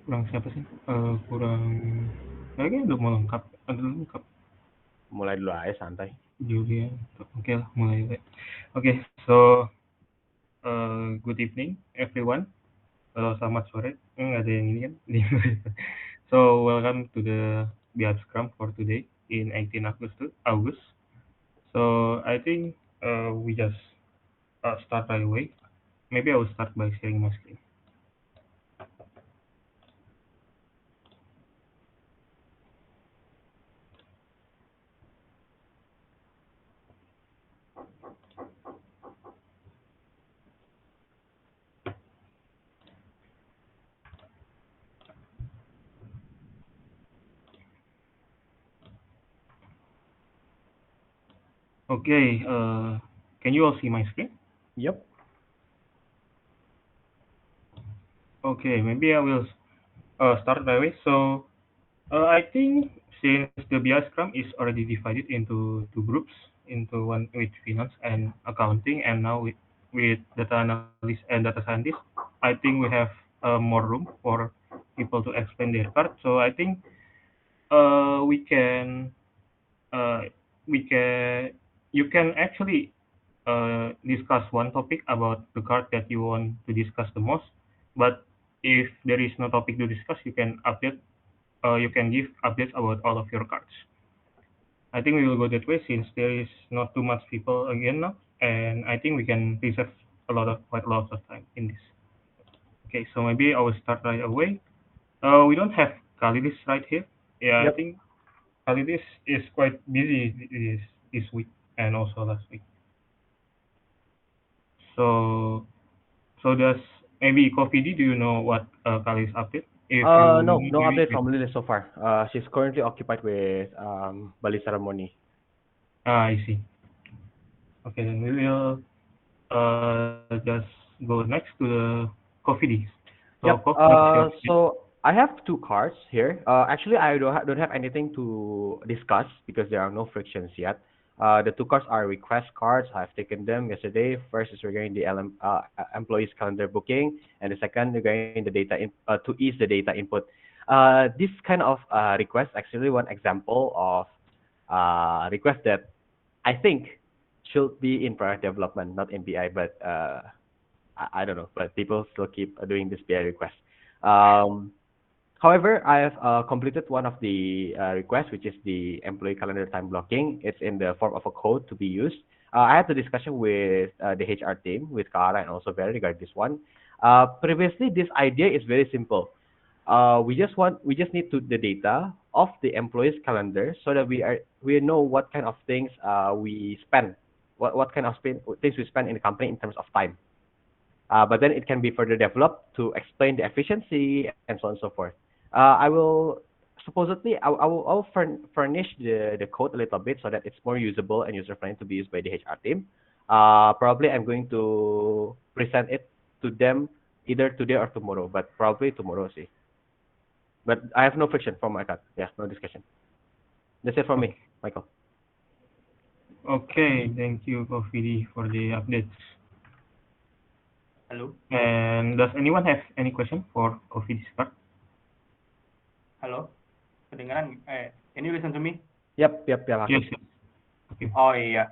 Kurang siapa sih? Kurang kayaknya udah mau lengkap. Ada lengkap. Mulai dulu aja santai. Julian. Oke lah, mulai. Oke, so good evening everyone. Selamat sore. Nggak ada yang ini kan? So welcome to the BR Scrum for today in 18 August. So I think we just start right away. Maybe I will start by sharing my screen. Okay, can you all see my screen? Yup. Okay, maybe I will start right away. So I think since the BI Scrum is already divided into two groups, into one with finance and accounting, and now with data analyst and data scientist, I think we have more room for people to explain their part. So I think we can uh, we can you can actually discuss one topic about the card that you want to discuss the most. But if there is no topic to discuss, you can give updates about all of your cards. I think we will go that way since there is not too much people again now, and I think we can reserve quite a lot of time in this. Okay, so maybe I will start right away. We don't have Kalidis right here. Yeah, I Yep. think Kalidis is quite busy this week and also last week. So so does maybe Coffee D, do you know what Kalidis update? If you No, know, no maybe you update can. from Lily so far. She's currently occupied with Bali ceremony. I see. Okay, then we will just go next to the Coffee Ds. So Yep. Coff, what is your update? So I have two cards here. Actually, I don't have anything to discuss because there are no frictions yet. The two cards are request cards. I've taken them yesterday. First is regarding the employees calendar booking, and the second regarding the to ease the data input. This kind of request actually one example of request that I think should be in product development, not in BI, but I don't know, but people still keep doing this BI request. Um, However, I have completed one of the requests, which is the employee calendar time blocking. It's in the form of a code to be used. I had the discussion with the HR team, with Kara and also Vera regarding this one. Previously, this idea is very simple. We just need the data of the employee's calendar so that we know what kind of things we spend, what kind of things we spend in the company in terms of time. But then it can be further developed to explain the efficiency and so on and so forth. I will supposedly I will furnish the code a little bit so that it's more usable and user friendly to be used by the HR team. Probably I'm going to present it to them either today or tomorrow, but probably tomorrow. See, but I have no friction from my card. Yeah, no discussion. That's it from me, Okay, Michael. okay, thank you Coffee D for the updates. Halo, And does anyone have any question for Coffee D's part? halo, kedengaran? Can you listen to me? Yep, yeah, Yes, Hakim. yes. Okay. Oh iya.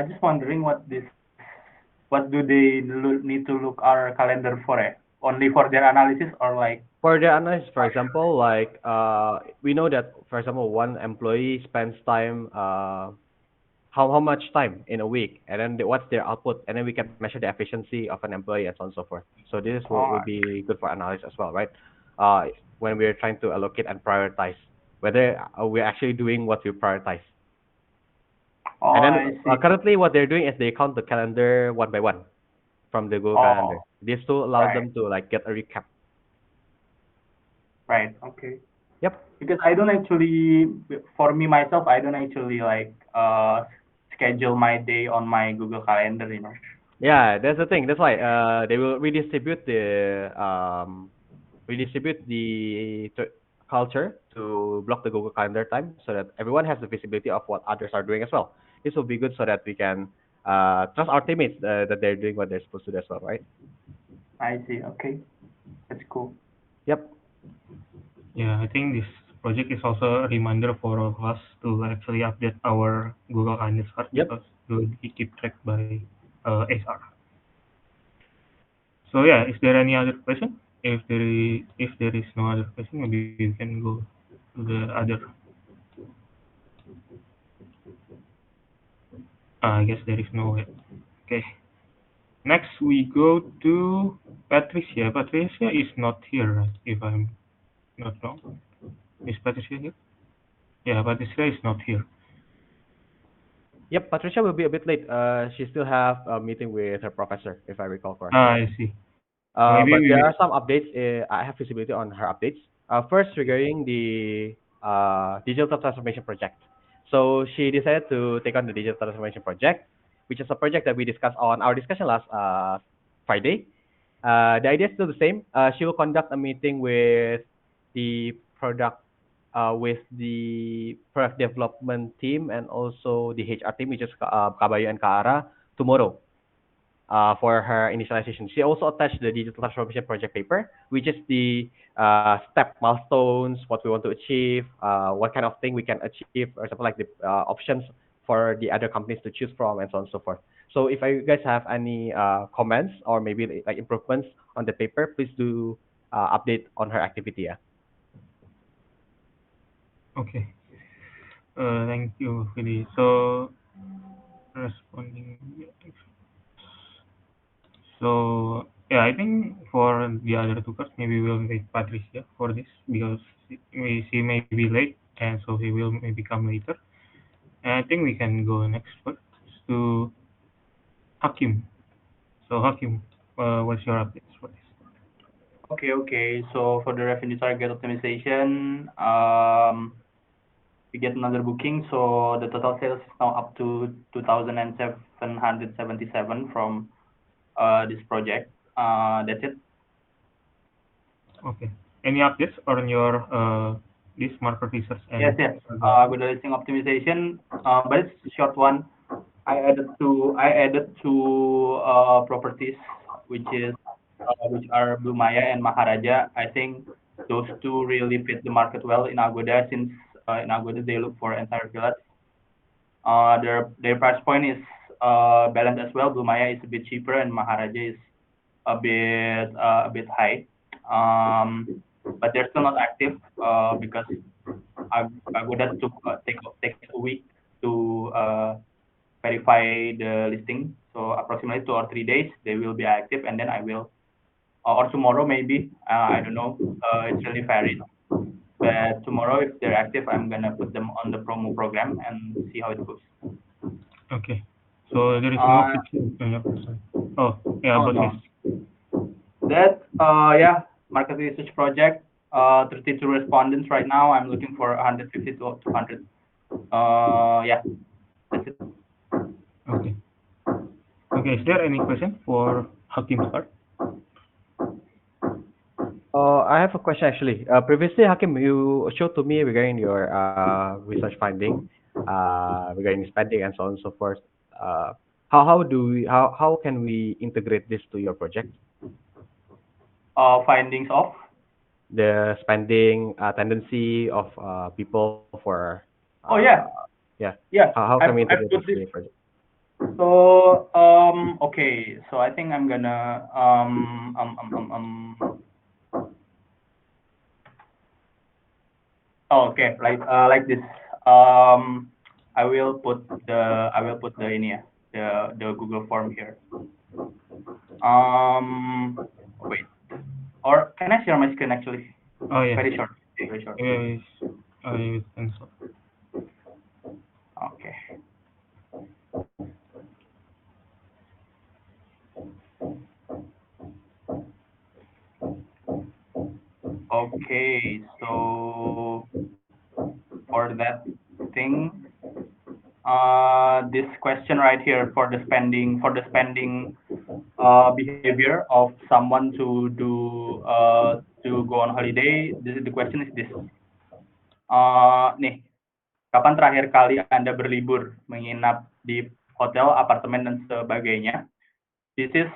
Just wondering what do they need to look our calendar for? Only for their analysis or like? For the analysis, for example, like we know that, for example, one employee spends time, how much time in a week, and then what's their output, and then we can measure the efficiency of an employee and so on and so forth. So this will Oh, be good for analysis as well, right? Uh, when we're trying to allocate and prioritize whether we're actually doing what we prioritize. And then I see. currently, what they're doing is they count the calendar one by one from the Google Calendar. Oh, This to allow right, them to like get a recap. right, okay. Yep. Because I don't actually, for me myself, I don't actually like schedule my day on my Google Calendar. Yeah, that's the thing. That's why they will redistribute culture to block the Google Calendar time so that everyone has the visibility of what others are doing as well. This will be good so that we can trust our teammates that they're doing what they're supposed to do as well, right? I see. Okay, that's cool. Yep. Yeah, I think this project is also a reminder for all of us to actually update our Google Calendar card Yep. because will be keep tracked by HR. So yeah, is there any other question? If there is no other question, maybe we can go to the other. I guess there is no. Okay. Next we go to Patricia. Patricia is not here, right? If I'm not wrong. Is Patricia here? Yeah, Patricia is not here. Yep, Patricia will be a bit late. She still have a meeting with her professor, if I recall Ah, correctly. I see. Maybe But there we. are some updates. I have visibility on her updates. First, regarding the digital transformation project. So she decided to take on the digital transformation project, which is a project that we discussed on our discussion last Friday. The idea is still the same. She will conduct a meeting the product with the product development team and also the HR team, which is Kabayo and Kaara, tomorrow for her initialization. She also attached the digital transformation project paper, which is the step milestones, what we want to achieve, what kind of thing we can achieve, or something like the options for the other companies to choose from, and so on and so forth. So if you guys have any comments or maybe like improvements on the paper, please do update on her activity. Yeah. Okay. Thank you, Vidi. So responding. So yeah, I think for the other two cards, maybe we'll wait Patricia for this because she may be late, and so he will maybe come later. And I think we can go next first to Hakim. So Hakim, what's your updates for this? Okay. So for the revenue target optimization, we get another booking. So the total sales is now up to 2,777 from this project. That's it. Okay. Any updates on your this market research Yes, and yes. algorithm? With the listing optimization, but it's a short one. I added two properties, which is which are Blue Maya and Maharaja. I think those two really fit the market well in Agoda since in Agoda they look for entire villas. Their price point is balanced as well. Blue Maya is a bit cheaper and Maharaja is a bit high. But they're still not active because Agoda takes a week to verify the listing. So approximately 2 or 3 days they will be active, and then I will or tomorrow maybe I don't know. It's really varied. But tomorrow if they're active, I'm gonna put them on the promo program and see how it goes. Okay. So there is no Uh, friction on your side. Oh, yeah, no, about this. no. That yeah, market research project. 32 respondents right now. I'm looking for 150 to 200. Yeah, that's it. Okay. Okay. Is there any question for Hakim's part? I have a question actually. Previously, Hakim, you showed to me regarding your research finding, regarding spending and so on and so forth. How can we integrate this to your project? Findings of. The spending tendency of people for Oh uh, yeah, yeah. yeah. How can we I've integrate this put to this. your project? So okay. So I think I'm gonna oh, okay, like this. Um, I will put the in here, the Google form here. Wait, or can I share my screen actually? Oh yeah. Very short, very short. Yes. I think so. Okay, okay. So for that thing, this question right here for the spending behavior of someone to go on holiday. The question is this. Nih, kapan terakhir kali Anda berlibur, menginap di hotel, apartemen dan sebagainya? This is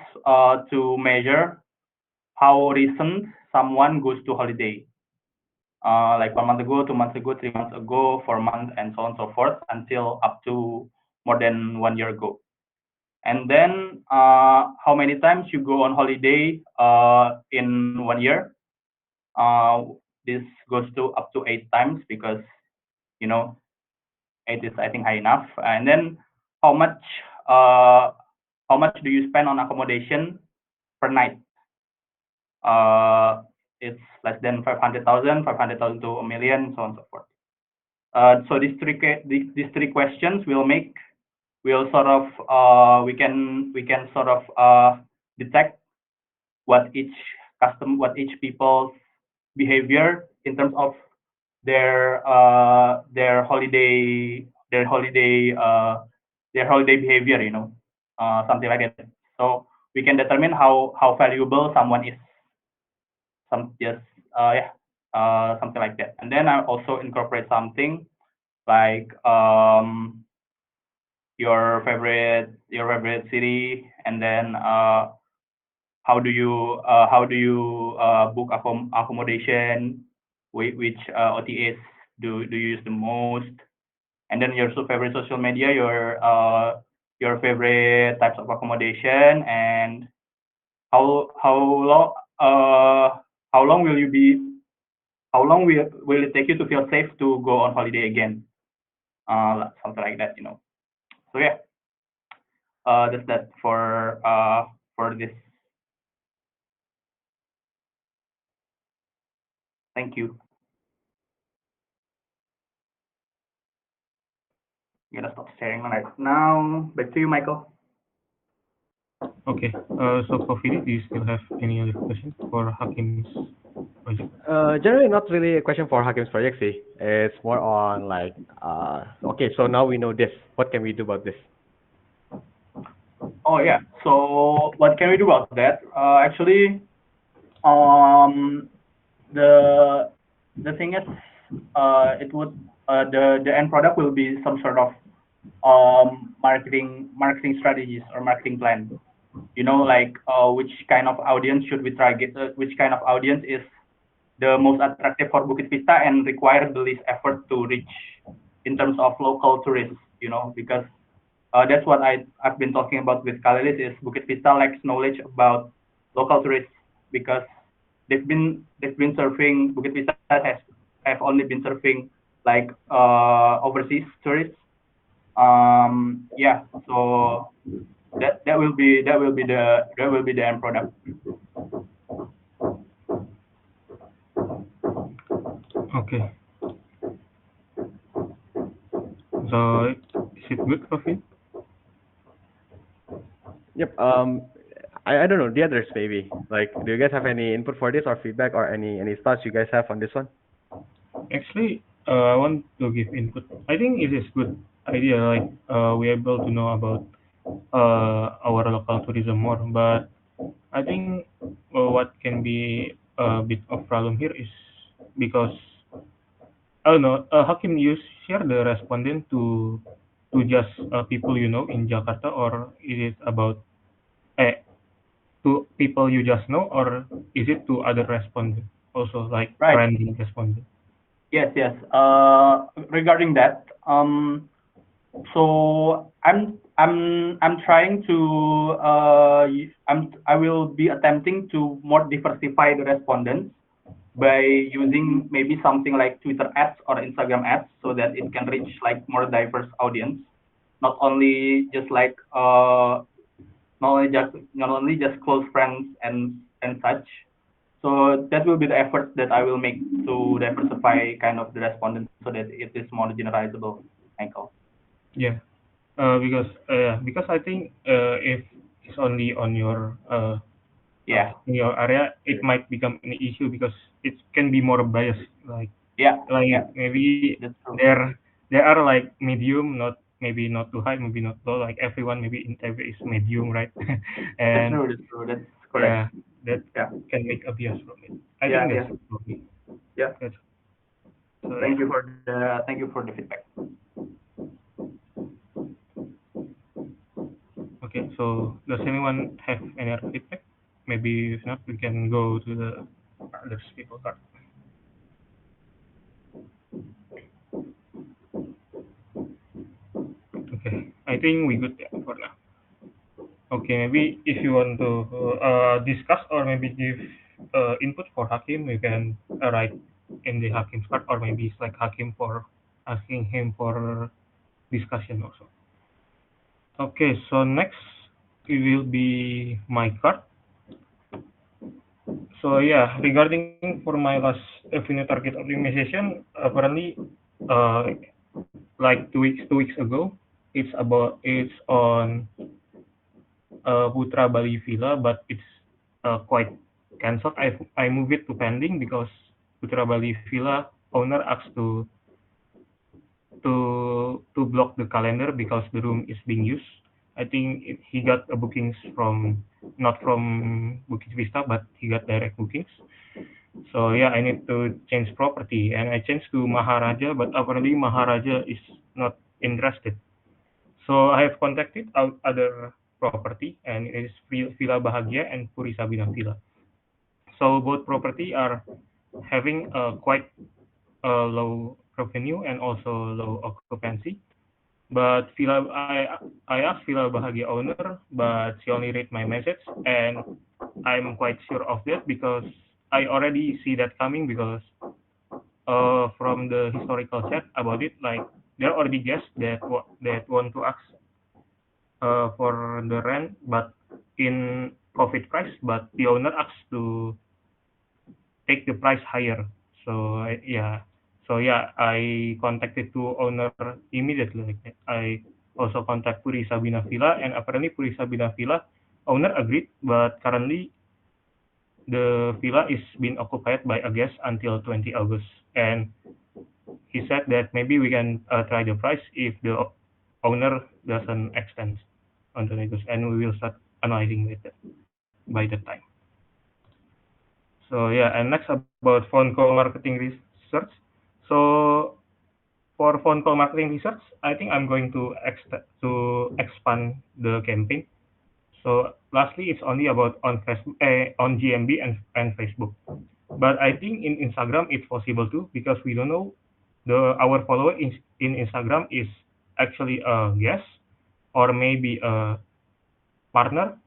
to measure how recent someone goes to holiday. like 1 month ago, 2 months ago, 3 months ago, 4 months, and so on and so forth, until up to more than 1 year ago. And then how many times you go on holiday in 1 year? This goes to up to 8 times, because you know 8 is, I think, high enough. And then how much uh, how much do you spend on accommodation per night? It's less than 500,000, 500,000 to a million, so on and so forth. So these three questions will sort of we can sort of detect what each people's behavior in terms of their holiday behavior, something like that. So we can determine how valuable someone is, yeah, something like that. And then I also incorporate something like your favorite city, and then how do you book accommodation, which OTAs do you use the most, and then your favorite social media, your favorite types of accommodation, and how long how long will you be how long will it take you to feel safe to go on holiday again, something like that. So yeah, that's that for this. Thank you. I'm gonna stop sharing right now. Back to you, Michael. Okay. So for Philip, do you still have any other questions for Hakim's project? Generally, not really a question for Hakim's project, see. It's more on like, okay, so now we know this. What can we do about this? Oh yeah. So what can we do about that? Actually, um, the the thing is, it would the end product will be some sort of marketing strategies or marketing plan. Like which kind of audience should we target? Which kind of audience is the most attractive for Bukit Vista and require the least effort to reach in terms of local tourists? Because that's what I've been talking about with Kalelis, is Bukit Vista lacks knowledge about local tourists, because they've been surfing. Bukit Vista have only been surfing like overseas tourists. Yeah, so that will be the end product. Okay. So is it good for Phil? Yep. I don't know the others maybe. Like, do you guys have any input for this or feedback or any thoughts you guys have on this one? Actually, I want to give input. I think it is good idea. Like, we're able to know about our local tourism more. But I think what can be a bit of problem here is because I don't know. Hakim, you share the respondent to just people you know in Jakarta, or is it about to people you just know, or is it to other respondent also, like Right. random respondent? Yes, yes. Regarding that, so I'm trying to I will be attempting to more diversify the respondents by using maybe something like Twitter ads or Instagram ads, so that it can reach like more diverse audience, not only just like not only just close friends and such. So that will be the effort that I will make to diversify kind of the respondents, so that it is more generalizable, Michael. Yeah. Because I think if it's only on your Yeah, in your area, it might become an issue because it can be more biased. yeah, Like yeah. maybe That's true. there are like medium, not maybe not too high, maybe not low. Like everyone maybe in TV is medium, right? That's And true. That's true. That's correct. yeah, that Yeah, can make a bias from it. I yeah, think that's yeah, it for me. yeah. That's, so yeah. Thank you for the feedback. Okay, so does anyone have any other feedback? Maybe if not, we can go to the others people part. think we good, yeah, for now. Okay, maybe if you want to discuss or maybe give input for Hakim, you can write in the Hakim's card, or maybe it's like Hakim for asking him for discussion also. Okay, so next it will be my card. So yeah, regarding for my last revenue target optimization, apparently, uh, like 2 weeks ago, it's on Putra Bali Villa, but it's quite cancelled. I moved it to pending because Putra Bali Villa owner asked to block the calendar because the room is being used. I think he got bookings from not from Bukit Vista, but he got direct bookings. So yeah, I need to change property, and I changed to Maharaja, but apparently Maharaja is not interested. So I have contacted other property, and it is Villa Bahagia and Puri Sabina Villa. So both property are having a quite low revenue and also low occupancy. But I asked Villa Bahagia owner, but she only read my message, and I'm quite sure of that because I already see that coming because from the historical chat about it, like there are already guests that want to ask for the rent, but in COVID price, but the owner asked to take the price higher. Yeah, yeah, I contacted to owner immediately. Like, I also contact Puri Sabina Villa, and apparently Puri Sabina Villa owner agreed, but currently the villa is being occupied by a guest until 20 August, and he said that maybe we can try the price if the owner doesn't extend on the negotiation, and we will start analyzing with it by that time. So yeah, and next about phone call marketing research. So for phone call marketing research, I think I'm going to expand the campaign. So lastly, it's only about on Facebook, on GMB and Facebook. But I think in Instagram it's possible too because we don't know our follower in Instagram is actually a guest or maybe a partner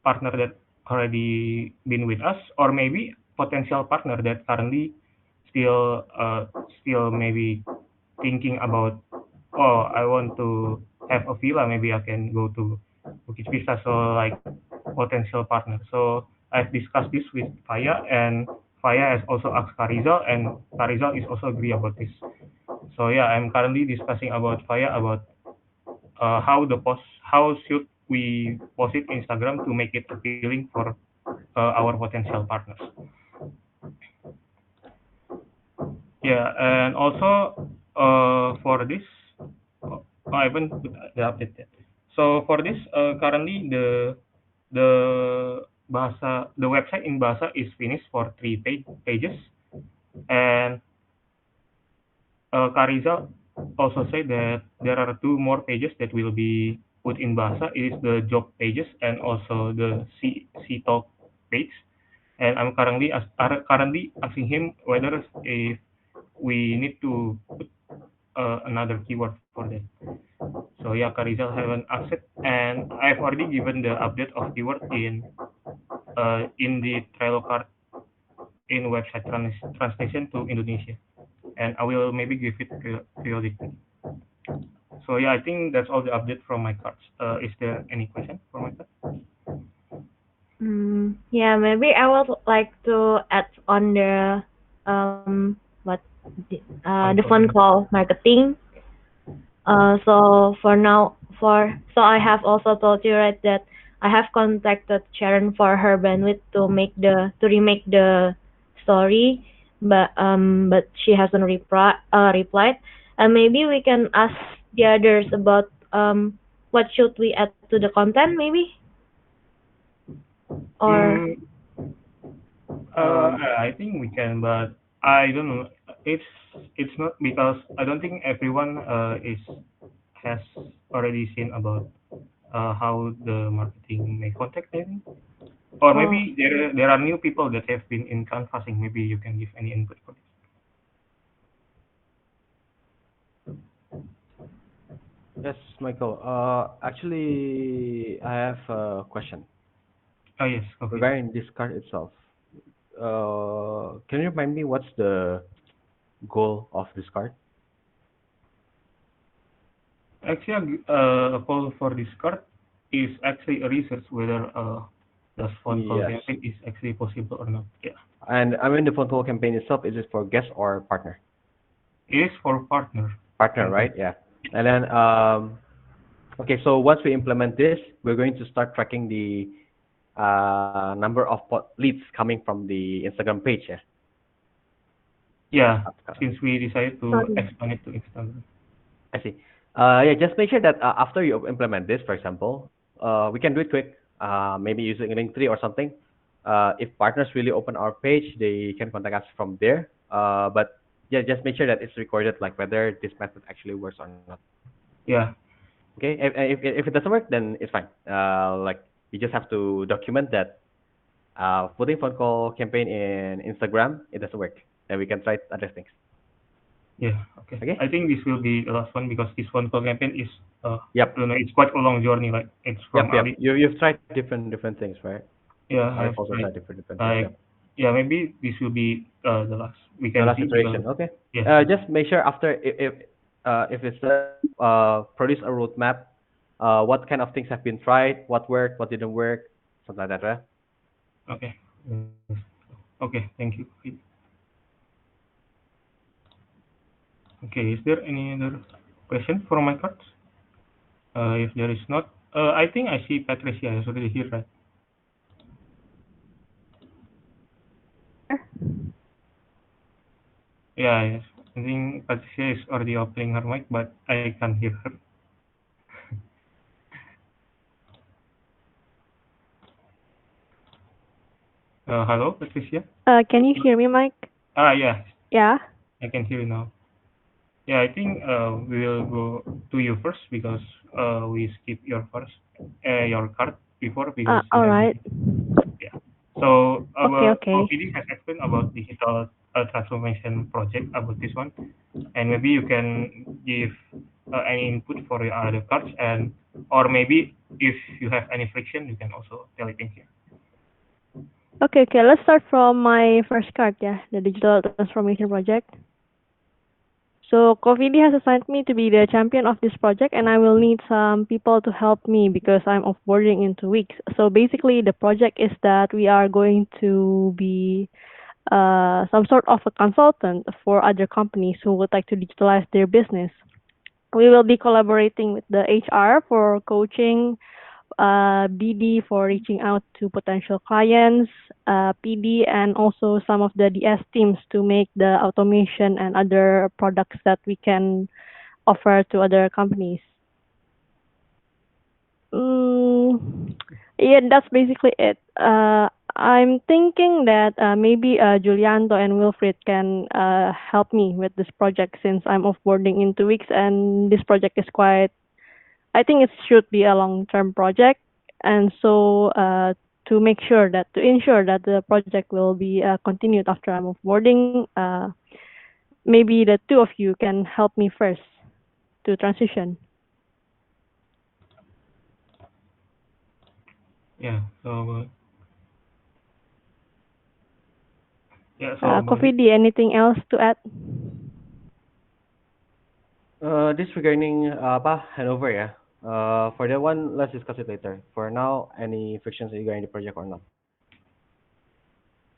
that already been with us, or maybe potential partner that currently still maybe thinking about, oh, I want to have a villa, maybe I can go to Bukit Vista. So like potential partner. So I've discussed this with Faya, and Faya has also asked Karizal, and Karizal is also agree about this. So yeah, I'm currently discussing about Faya about how should we post it Instagram to make it appealing for our potential partners. Yeah, and also for this, I haven't put the update yet. So for this, currently the website in Bahasa is finished for pages, and Kariza also said that there are two more pages that will be put in Bahasa. It is the job pages and also the C talk page. And I'm currently asking him whether if we need to put another keyword for that. So yeah, Karizal haven't accepted, and I've already given the update of keyword in the Trello card in website translation to Indonesia, and I will maybe give it periodically. So yeah, I think that's all the update from my cards. Is there any question for my card? Yeah, maybe I would like to add on what the phone call marketing. So for now, so I have also told you right that I have contacted Sharon for her bandwidth to remake the story, but she hasn't replied. And maybe we can ask the others about what should we add to the content maybe, or Mm, I think we can, but I don't know. It's it's not because I don't think everyone has already seen about how the marketing may contact maybe, or oh, maybe there are new people that have been in canvassing. Maybe you can give any input for this. Yes, Michael. Actually, I have a question Yes, okay. regarding this card itself. Can you remind me what's the goal of this card? Actually, a call for this card is actually a research whether the phone call Yes. campaign is actually possible or not. Yeah, And I mean, the phone call campaign itself, is it for guest or partner? it is for partner Partner, campaign. right? Yeah. And then, okay, so once we implement this, we're going to start tracking the number of leads coming from the Instagram page. Yeah. Yeah, Uh, since we decided to Sorry. expand it to Instagram. I see. Yeah, just make sure that after you implement this, for example, we can do it quick. Maybe using Linktree or something. If partners really open our page, they can contact us from there. But yeah, just make sure that it's recorded, like whether this method actually works or not. Yeah, Okay. If it doesn't work, then it's fine. Like you just have to document that putting phone call campaign in Instagram, it doesn't work. Then we can try other things. yeah, okay. Okay. I think this will be the last one because this phone call campaign is I Yep. don't know, it's quite a long journey. Like it's from Yep. Ali. You've tried different things, right? Yeah, I've I've also tried. tried different things. Like Yep. yeah, maybe this will be the last. We The can last see because iteration. Okay. yeah, Just make sure after if it's produce a roadmap, what kind of things have been tried, what worked, what didn't work, something like that, right? okay. Yes. Okay, thank you. Okay, is there any other question for my cards? If there is not, I think I see Patricia is already here, right? Yeah, yes. I think Patricia is already opening her mic, but I can't hear her. Hello, Patricia? Can you hear me, Mike? Yeah, Yeah. I can hear you now. Yeah, I think we will go to you first because we skip your card before because you All have right. been. Yeah. So Okay, our okay. OPD has explained about digital transformation project about this one, and maybe you can give any input for your other cards, and or maybe if you have any friction, you can also tell it in here. Okay, okay. Let's start from my first card, yeah, the digital transformation project. So Covidi has assigned me to be the champion of this project, and I will need some people to help me because I'm offboarding in 2 weeks. So basically, the project is that we are going to be some sort of a consultant for other companies who would like to digitalize their business. We will be collaborating with the HR for coaching, BD for reaching out to potential clients, PD, and also some of the DS teams to make the automation and other products that we can offer to other companies. Mm, yeah, that's basically it. I'm thinking that maybe Giuliano and Wilfried can help me with this project since I'm offboarding in 2 weeks, and this project is quite, I think it should be a long-term project, and so to ensure that the project will be continued after I'm offboarding, maybe the two of you can help me first to transition. Yeah. So yeah. So about Coffee, it. anything else to add? This regarding apa Hanover, yeah. For that one, let's discuss it later. For now, any frictions regarding the project or not?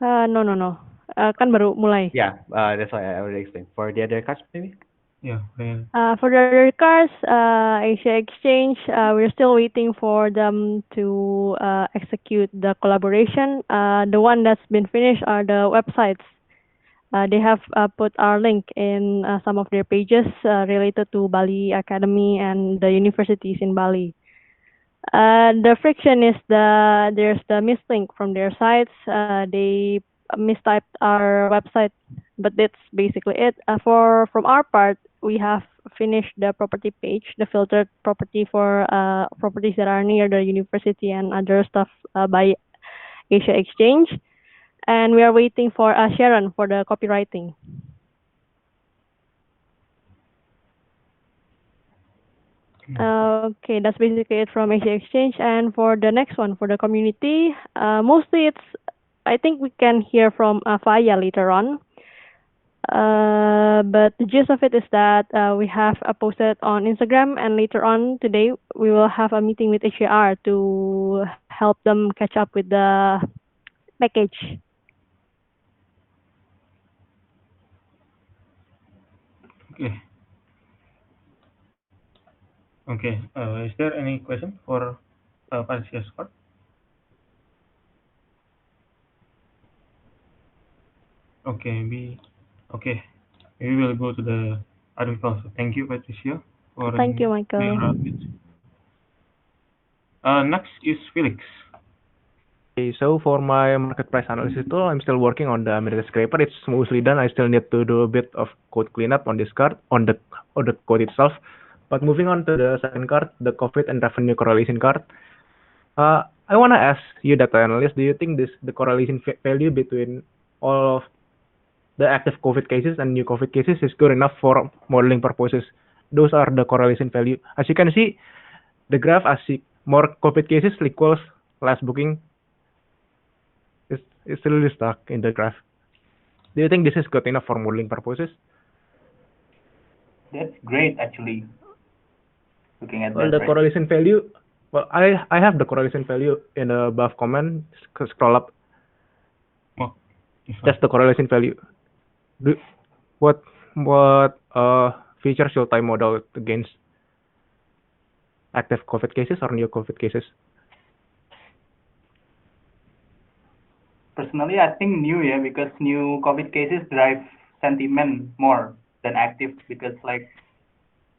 No, no, no. Kan baru mulai. Yeah, that's why I already explained. For the other cards, maybe? Yeah. Yeah. For the other cars, Asia Exchange, we're still waiting for them to execute the collaboration. The one that's been finished are the websites. They have put our link in some of their pages related to Bali Academy and the universities in Bali. The friction is there's the mislink from their sites. They mistyped our website, but that's basically it. From our part, we have finished the property page, the filtered property for properties that are near the university and other stuff by Asia Exchange, and we are waiting for Sharon for the copywriting. Okay, that's basically it from Asia Exchange. And for the next one, for the community, mostly I think we can hear from Faya later on. But the gist of it is that we have posted on Instagram, and later on today we will have a meeting with HAR to help them catch up with the package. Okay. Okay. Is there any question for Pancia Scott? Okay, okay. We will go to the other people. So thank you, Patricia, for Thank you, your Michael. updates. Next is Felix. Okay, so for my market price analysis tool, I'm still working on the American Scraper. It's mostly done. I still need to do a bit of code cleanup on this card, on the code itself. But moving on to the second card, the COVID and revenue correlation card. I want to ask you, data analyst, do you think the correlation value between all of the active COVID cases and new COVID cases is good enough for modeling purposes? Those are the correlation value. As you can see, the graph, as more COVID cases equals less booking, it's really stuck in the graph. Do you think this is good enough for modeling purposes? That's great, actually. Looking at Well, that, the right? correlation value. Well, I have the correlation value in the above comment. Scroll up. Oh, this one. That's the correlation value. What feature should I model against active COVID cases or new COVID cases? Personally, I think new, yeah, because new COVID cases drive sentiment more than active, because like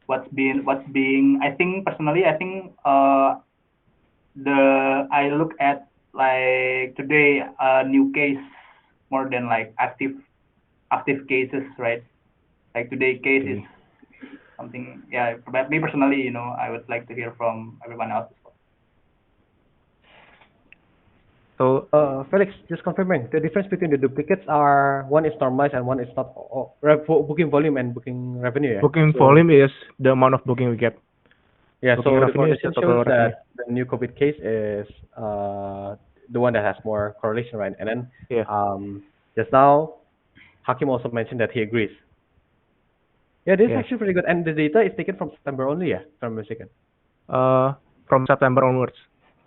what's being I think personally, I think I look at like today new case more than like active cases, right? Like today case is something, yeah. But me personally, I would like to hear from everyone else as well. So Felix, just confirming the difference between the duplicates are one is normalized and one is not. Booking volume and booking revenue. Yeah? booking So- volume is the amount of booking we get. Yeah, Booking so the revenue is correlation the total shows revenue. that the new COVID case is the one that has more correlation, right? And then Yeah. just now, Hakim also mentioned that he agrees. Yeah, this is Yeah. actually pretty good. And the data is taken from September only, yeah, if I'm mistaken. From September onwards.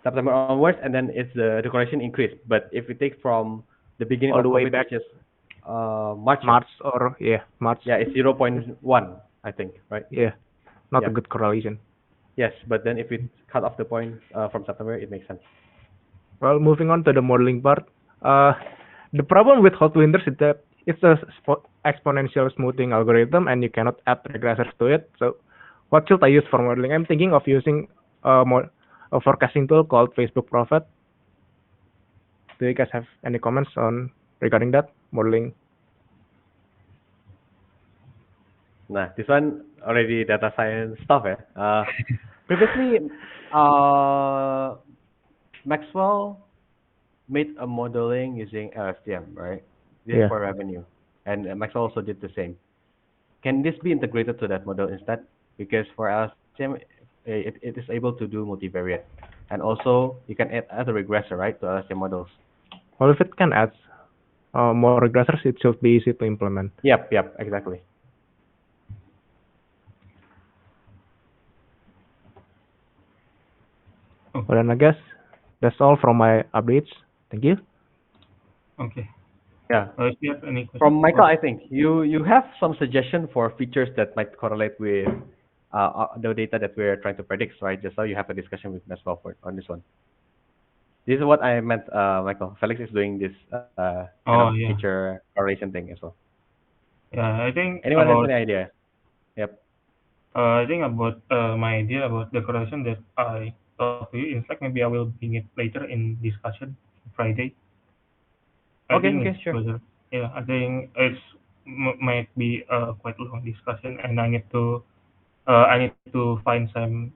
September onwards, and then it's the correlation increased. But if we take from the beginning All of the way COVID, back. which is March, March. yeah, it's 0.1, I think, right? Yeah. Not Yeah. a good correlation. Yes, but then if we cut off the point from September, it makes sense. Well, moving on to the modeling part. The problem with hot winters is that it's a exponential smoothing algorithm, and you cannot add regressors to it. So, what should I use for modeling? I'm thinking of using a forecasting tool called Facebook Prophet. Do you guys have any comments on regarding that modeling? Nah, this one already data science stuff, eh? Previously, Maxwell made a modeling using LSTM, right? This Yeah. for revenue, and Maxwell also did the same. Can this be integrated to that model instead? Because for LSTM, it is able to do multivariate, and also you can add a regressor, right, to LSTM models. Well, if it can add more regressors, it should be easy to implement. Yep, exactly. Well, then I guess that's all from my updates. Thank you. Okay. Yeah. If you have any questions? From Michael, I think you have some suggestion for features that might correlate with the data that we're trying to predict, right? Just so you have a discussion with Maxwell on this one. This is what I meant, Michael. Felix is doing this kind of yeah. feature correlation thing as well. Yeah, I think Anyone has about any idea? Yep. I think about my idea about the correlation that I talked to you. In fact, maybe I will bring it later in discussion Friday. I Okay, think it's sure. better. Yeah, I think it's might be a quite long discussion, and I need to find some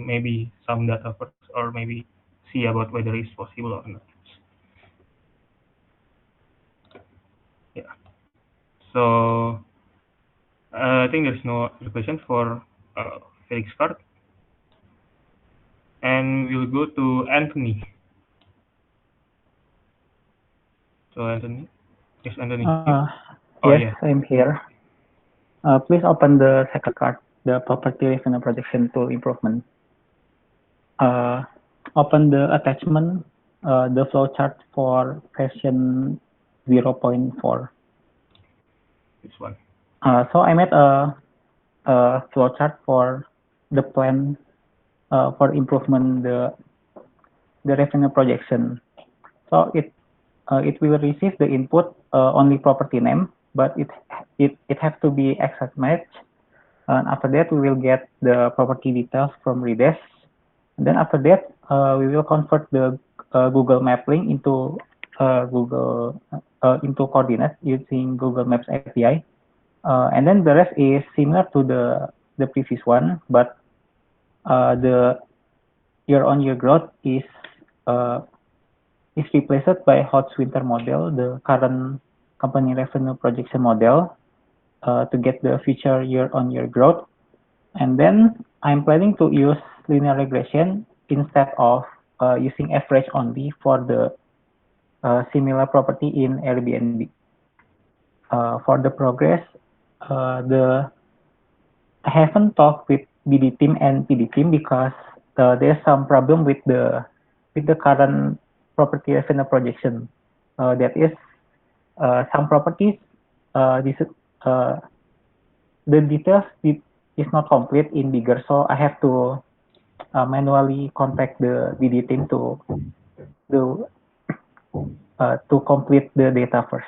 maybe some data first, or maybe see about whether it's possible or not. Yeah. So I think there's no other question for Felix card. and we'll go to Anthony. So Anthony, is Anthony here? Oh Yes, yeah. I'm here. Please open the second card, the property revenue projection tool improvement. Open the attachment, the flowchart for version 0.4. This one. So I made a flowchart for the plan for improvement the revenue projection. So it will receive the input only property name, but it has to be exact match. And after that, we will get the property details from Redes. And then after that, we will convert the Google Map link into into coordinates using Google Maps API. And then the rest is similar to the previous one, but the year-on-year growth is replaced by Hotzwinter model, the current company revenue projection model, to get the future year-on-year growth. And then I'm planning to use linear regression instead of using average only for the similar property in Airbnb. For the progress, I haven't talked with BD team and PD team because there's some problem with the current property revenue projection. That is, some properties, the details is not complete in Bigger, so I have to manually contact the BD team to complete the data first.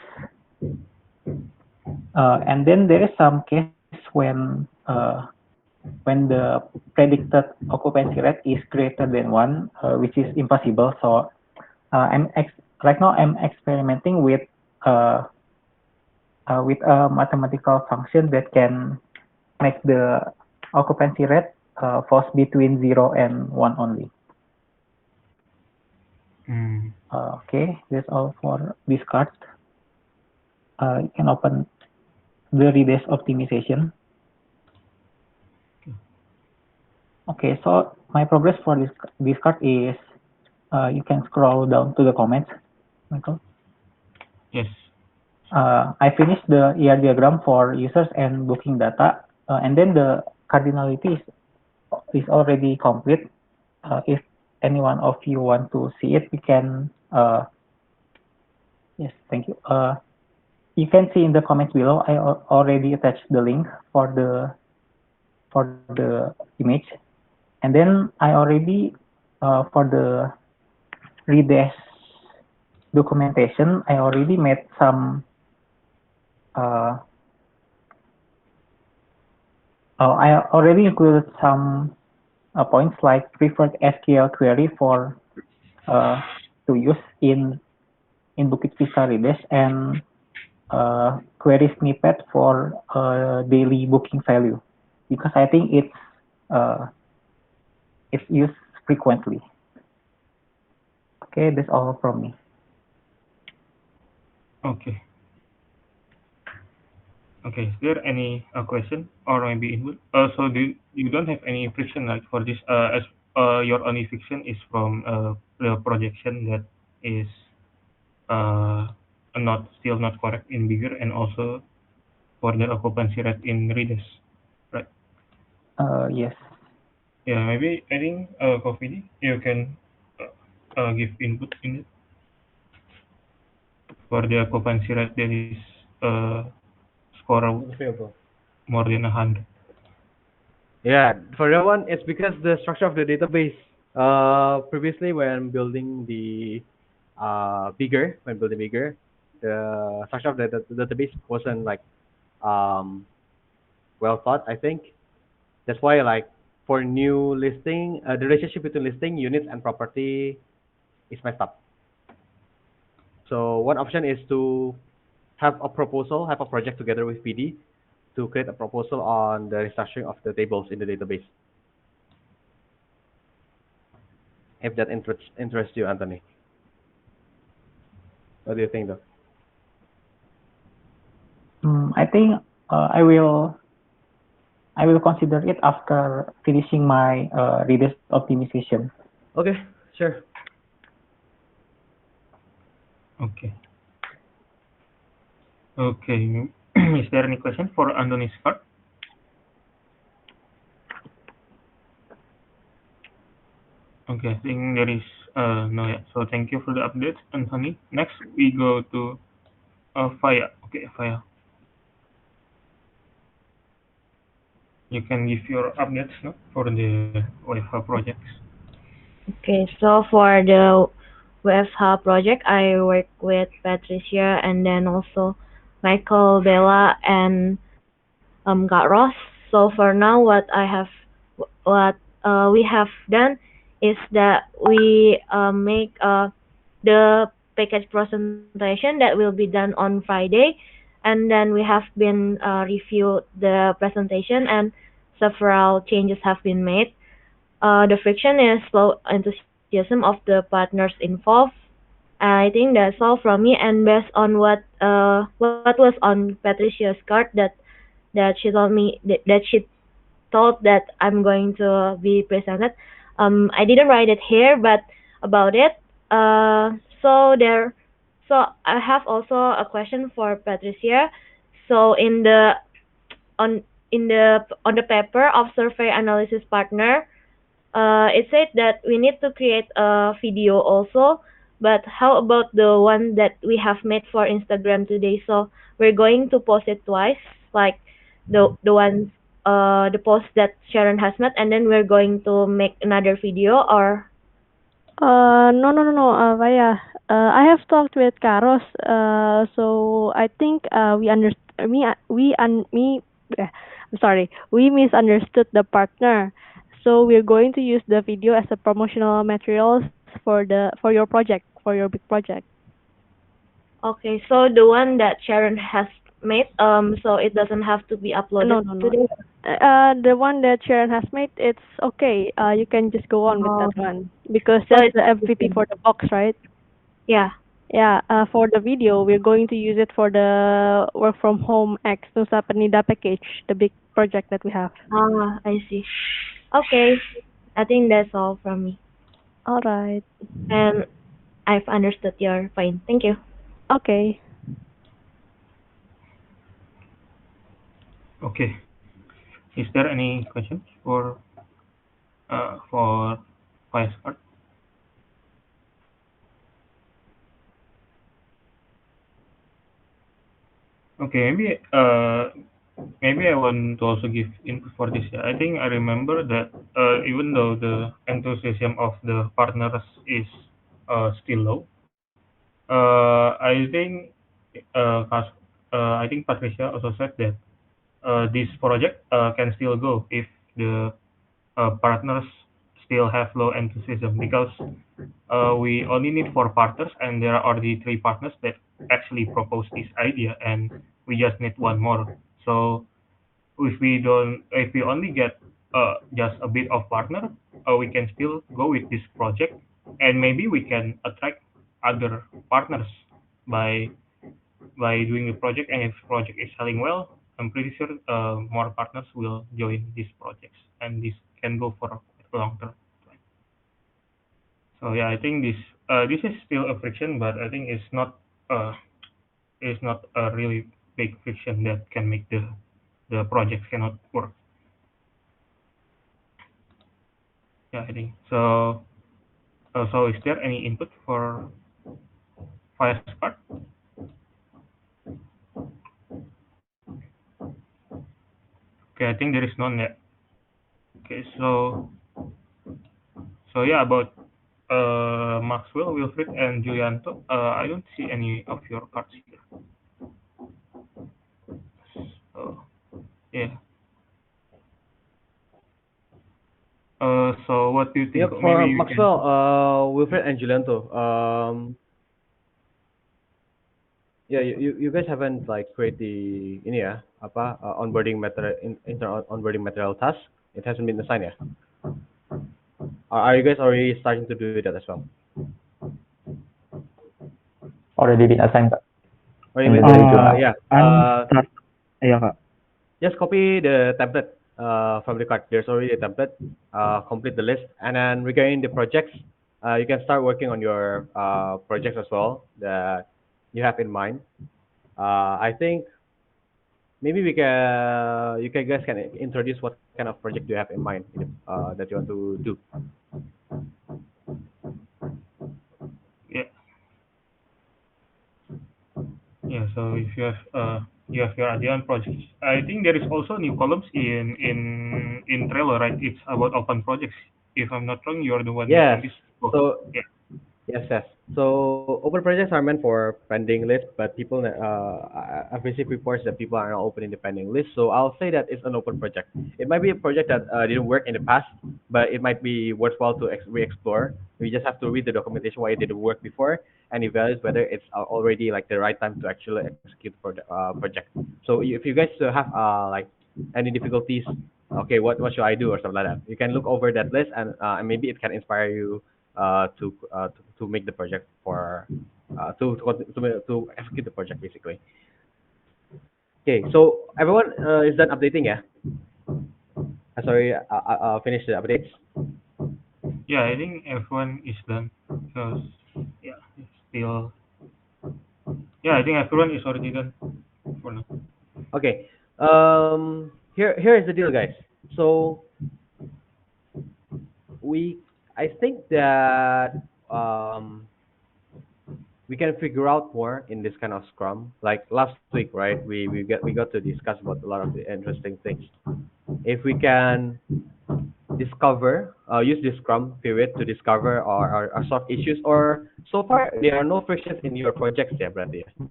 And then there is some case when the predicted occupancy rate is greater than 1, which is impossible. So right now I'm experimenting with a mathematical function that can make the occupancy rate falls between 0 and 1 only. Okay, that's all for this card. You can open the Redes optimization. Okay, so my progress for this card is, you can scroll down to the comments, Michael. Yes. I finished the ER diagram for users and booking data, and then the cardinality is already complete. If any one of you want to see it, we can. Yes, thank you. You can see in the comments below. I already attached the link for the image, and then I already for the Redes documentation, I already made some. I already included some points like preferred SQL query for to use in Bukit Vista Redes, and query snippet for daily booking value, because I think it's used frequently. Okay, that's all from me. Okay. Okay, is there any question or maybe input? So you don't have any friction like for this as your only friction is from the projection that is still not correct in Bigger, and also for the occupancy rate in Redes, right? Yes. Yeah, maybe I think Kofidi, you can give input in it for the occupancy rate that is score more than 100. Yeah, for that one, it's because the structure of the database. Previously, when building the Bigger, the structure of the database wasn't like well thought. I think that's why, like, for new listing, the relationship between listing units and property is messed up. So one option is to have a project together with PD to create a proposal on the restructuring of the tables in the database. If that interests you, Anthony. What do you think, though? I think I will consider it after finishing my Redes optimization. Okay, sure. Okay. Okay. Is there any question for Anthony's card? Okay, I think there is no, yeah. So thank you for the update, Anthony. Next we go to Faya. Okay, Faya. You can give your updates, no, for the WFH projects. Okay, so for the WFH project, I work with Patricia and then also Michael, Bella, and got Ross. So for now, what we have done is that we make the package presentation that will be done on Friday, and then we have been reviewed the presentation and several changes have been made. The friction is low enthusiasm of the partners involved. I think that's all from me. And based on what was on Patricia's card that she told me that she thought that I'm going to be presented. I didn't write it here, but about it. So there. So I have also a question for Patricia. So on on the paper of survey analysis partner, it said that we need to create a video also, but how about the one that we have made for Instagram today? So we're going to post it twice, like the post that Sharon has made, and then we're going to make another video, or No, Vaya. I have talked with Carlos. So I think I'm sorry, we misunderstood the partner. So we're going to use the video as a promotional materials for your project, for your big project. okay, so the one that Sharon has made, so it doesn't have to be uploaded No. today. The one that Sharon has made, it's okay. You can just go on with Oh, that one because so that's it's the MVP for the box, right? yeah. Yeah, for the video, we're going to use it for the work from home X Nusa Penida package, the big project that we have. Ah, I see. Okay, I think that's all from me, All right. and I've understood your point. Thank you. Okay. Okay. Is there any questions for Faya's card? Okay, maybe I want to also give input for this. Yeah. I think I remember that even though the enthusiasm of the partners is still low, I think I think Patricia also said that this project can still go if the partners still have low enthusiasm, because we only need 4 partners and there are already 3 partners that actually propose this idea, and we just need one more. So if we only get just a bit of partner, we can still go with this project, and maybe we can attract other partners by doing the project. And if the project is selling well, I'm pretty sure more partners will join these projects, and this can go for a long term. So yeah, I think this is still a friction, but I think it's not a really big friction that can make the project cannot work. Yeah, I think so. So is there any input for Fire's part? Okay, I think there is none yet. Okay, so yeah, about Maxwell, Wilfried, and Julianto. I don't see any of your cards here. So yeah. So what do you think? Yep, Maybe for you can. Maxwell, Wilfred and Julianto. Yeah, you guys haven't like create the ini ya apa onboarding material onboarding material task. It hasn't been assigned ya. Are you guys already starting to do that as well? Already been assigned, Kak. Already In the been individual. yeah. I'm start. Iya kak. Just copy the template from the card. There's already a template. Complete the list, and then regarding the projects, you can start working on your projects as well that you have in mind. I think maybe you can guys can introduce what kind of project do you have in mind that you want to do. Yeah. Yeah. So if you have your idea on projects, I think there is also new columns in Trello, right? It's about open projects. If I'm not wrong, you're the one Yes. making this. Oh, So yeah. yes, yes. So open projects are meant for pending list, but I've received reports that people are not opening the pending list. So I'll say that it's an open project. It might be a project that didn't work in the past, but it might be worthwhile to re-explore. We just have to read the documentation why it didn't work before and evaluate whether it's already like the right time to actually execute project. So if you guys have like any difficulties, okay, what should I do or something like that, you can look over that list and maybe it can inspire you to make the project for to execute the project basically. Okay, so everyone is done updating, yeah? Sorry, I'll finish the updates. Yeah, I think everyone is done because yeah, it's still yeah, I think everyone is already done for now. Okay, here is the deal, guys. So we I think that we can figure out more in this kind of scrum. Like last week, right? We got to discuss about a lot of the interesting things. If we can use this scrum period to discover or solve issues, or so far there are no frictions in your projects, yeah, berarti ya.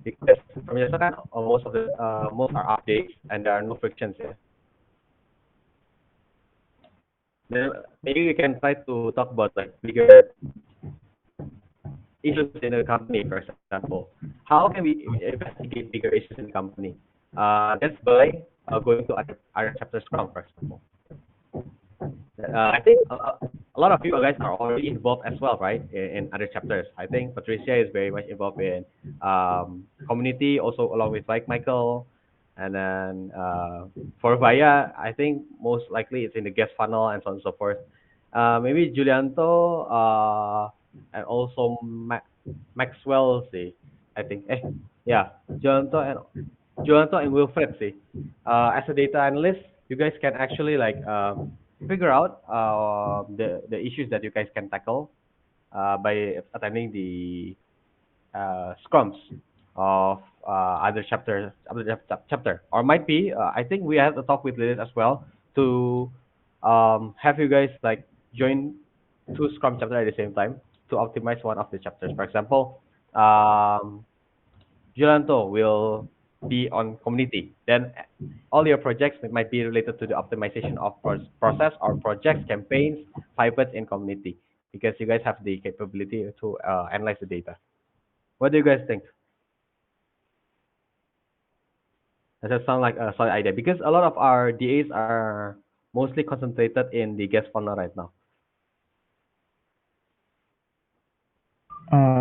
Because from your side, most are updates and there are no frictions, yeah. Then maybe we can try to talk about like bigger issues in the company, for example. How can we investigate bigger issues in the company? That's by going to other chapter scrum, for example. I think a lot of you guys are already involved as well, right? In other chapters. I think Patricia is very much involved in community, also along with like Michael, and then for Vaya, I think most likely it's in the guest funnel and so on and so forth. Maybe Julianto, and also Maxwell, see, I think. Yeah, Julianto and Wilfred, see. As a data analyst, you guys can actually like figure out the issues that you guys can tackle by attending the scrums of other chapter, or might be I think we have to talk with Lilith as well to have you guys like join two scrum chapter at the same time to optimize one of the chapters. For example, Julanto will be on community. Then all your projects might be related to the optimization of process or projects, campaigns, pivots in community, because you guys have the capability to analyze the data. What do you guys think? Does that sound like a solid idea? Because a lot of our DAs are mostly concentrated in the guest funnel right now.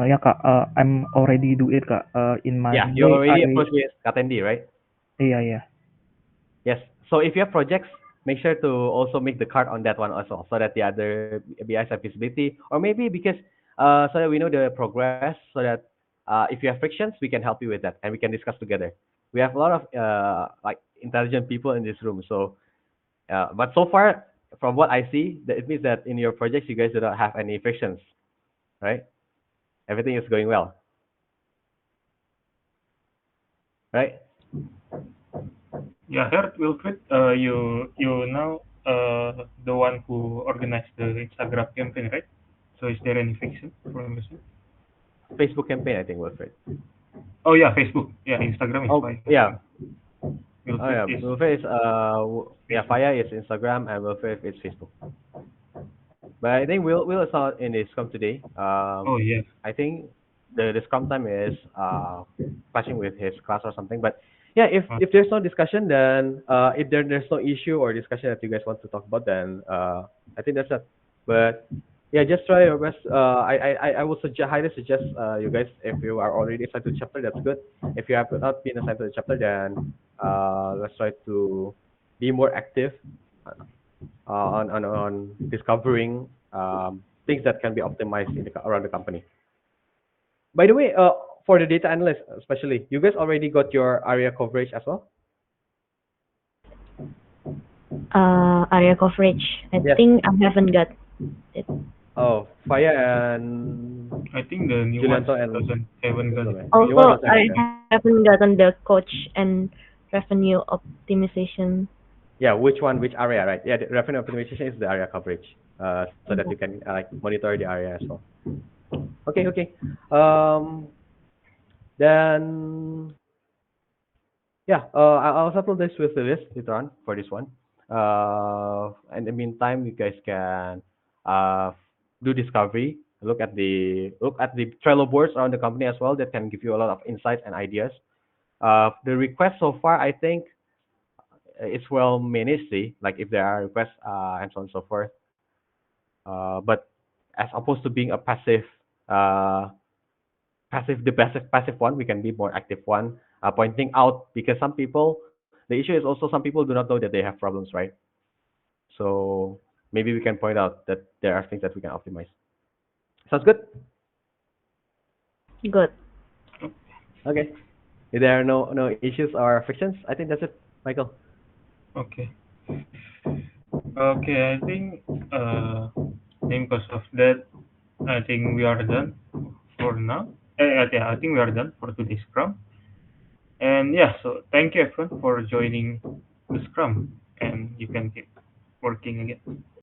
Yeah, Kak. I'm already do it, Kak. In my Yeah, you already approached with Katendi, right? yeah. Yes. So if you have projects, make sure to also make the card on that one also, so that the other BIs have visibility, or maybe because so that we know the progress, so that if you have frictions, we can help you with that, and we can discuss together. We have a lot of like intelligent people in this room, so but so far, from what I see, that it means that in your projects, you guys do not have any frictions, right? Everything is going well, right? Yeah, heard Wilfred. You now the one who organized the Instagram campaign, right? So is there any fiction from this? Facebook campaign, I think, Wilfred. Oh yeah, Facebook. Yeah, Instagram is Oh fine. yeah. Oh Wilfred yeah, is Wilfred is Faya is Instagram and Wilfred is Facebook. But I think Will is not in the Scrum today. oh yeah. I think the Scrum time is clashing with his class or something. But yeah, if there's no discussion, then if there's no issue or discussion that you guys want to talk about, then I think that's it. But yeah, just try your best. I would highly suggest you guys, if you are already assigned to the chapter, that's good. If you have not been assigned to the chapter, then let's try to be more active on discovering things that can be optimized around the company. By the way, for the data analyst especially, you guys already got your area coverage as well? Area coverage. I Yes. think I haven't got it. Oh, Faya and I think the new ones Julianto and doesn't haven't got it. You want Also, to I second? haven't gotten the coach and revenue optimization. Yeah, which one, which area, right? Yeah, the revenue optimization is the area coverage, so that you can like monitor the area as well. Okay, okay. Then yeah, I'll settle this with the list later on for this one. In the meantime, you guys can uh do discovery. Look at the Trello boards around the company as well that can give you a lot of insights and ideas. The request so far, I think it's well managed. See, like if there are requests and so on and so forth. But as opposed to being a uh, passive one, we can be more active one, pointing out because some people, the issue is also some people do not know that they have problems, right? So maybe we can point out that there are things that we can optimize. Sounds good. Good. Okay. If there are no issues or frictions, I think that's it, Michael. Okay. Okay, I think because of that, I think we are done for now. Yeah, I think we are done for today's Scrum. And yeah, so thank you everyone for joining the Scrum, and you can keep working again.